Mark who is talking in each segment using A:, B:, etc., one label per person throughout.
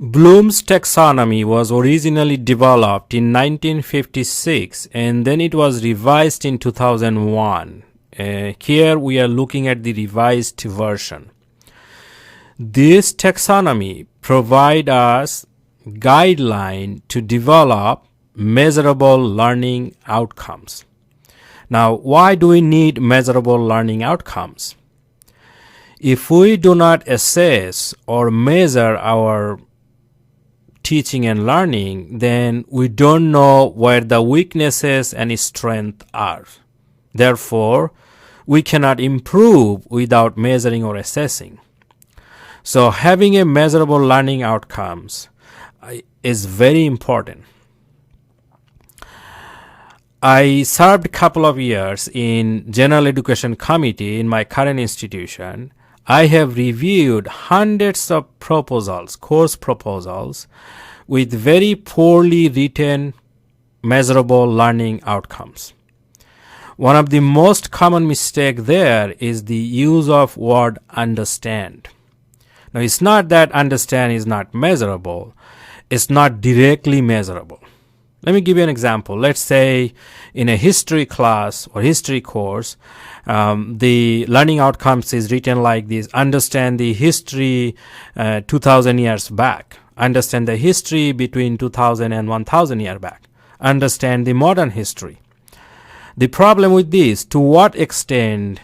A: Bloom's taxonomy was originally developed in 1956 and then it was revised in 2001. Here we are looking at the revised version. This taxonomy provides us guideline to develop measurable learning outcomes. Now, why do we need measurable learning outcomes? If we do not assess or measure our teaching and learning, then we don't know where the weaknesses and strengths are. Therefore, we cannot improve without measuring or assessing. So having a measurable learning outcomes is very important. I served a couple of years in General Education Committee in my current institution. I have reviewed hundreds of proposals, course proposals, with very poorly written measurable learning outcomes. One of the most common mistakes there is the use of word understand. Now, it's not that understand is not measurable. It's not directly measurable. Let me give you an example. Let's say in a history class or history course, the learning outcomes is written like this: understand the history 2000 years back, understand the history between 2000 and 1000 years back, understand the modern history. The problem with this, to what extent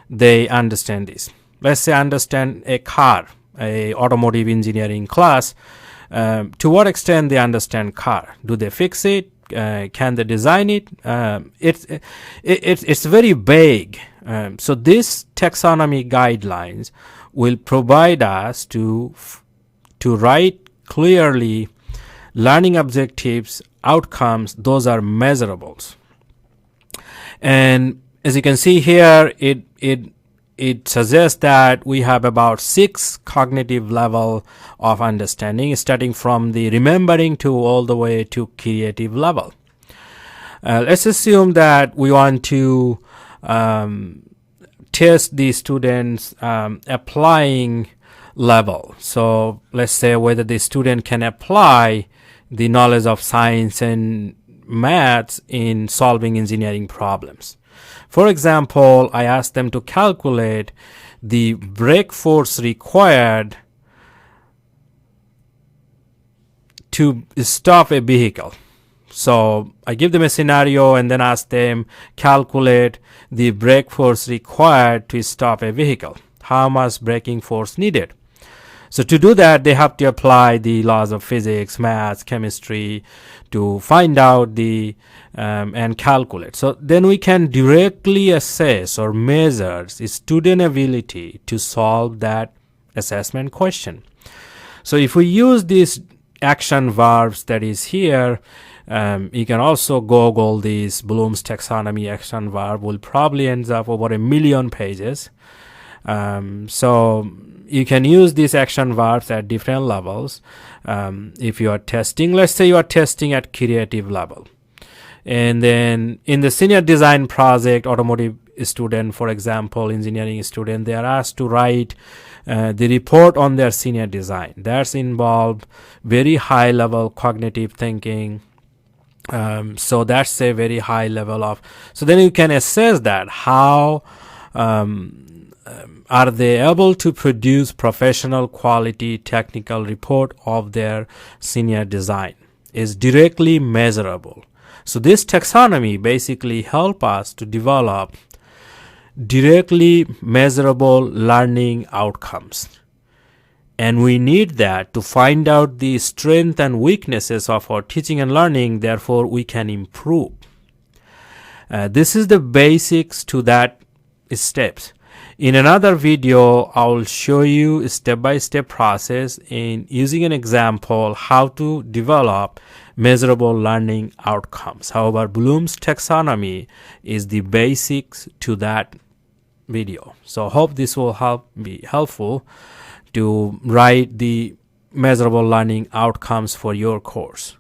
A: they understand this? Let's say understand a car, a automotive engineering class. To what extent they understand car? Do they fix it? Can they design it? It's very vague. So this taxonomy guidelines will provide us to write clearly learning objectives, outcomes. Those are measurables. And as you can see here, it suggests that we have about 6 cognitive level of understanding, starting from the remembering to all the way to creative level. Let's assume that we want to test the students' applying level. So let's say whether the student can apply the knowledge of science and maths in solving engineering problems. For example, I asked them to calculate the brake force required to stop a vehicle. So I give them a scenario and then ask them calculate the brake force required to stop a vehicle. How much braking force needed? So to do that, they have to apply the laws of physics, maths, chemistry to find out the and calculate. So then we can directly assess or measure the student ability to solve that assessment question. So if we use these action verbs that is here, you can also Google these Bloom's taxonomy action verb. Will probably ends up over 1 million pages. So you can use these action verbs at different levels. If you are testing, let's say you are testing at creative level, and then in the senior design project, automotive student, for example, engineering student, they are asked to write the report on their senior design. That's involved very high level cognitive thinking. So that's a very high level of, so then you can assess that how are they able to produce professional quality technical report of their senior design is directly measurable. So this taxonomy basically help us to develop directly measurable learning outcomes. And we need that to find out the strength and weaknesses of our teaching and learning, therefore we can improve. This is the basics to that steps. In another video, I will show you a step-by-step process in using an example how to develop measurable learning outcomes. However, Bloom's taxonomy is the basics to that video. So hope this will be helpful to write the measurable learning outcomes for your course.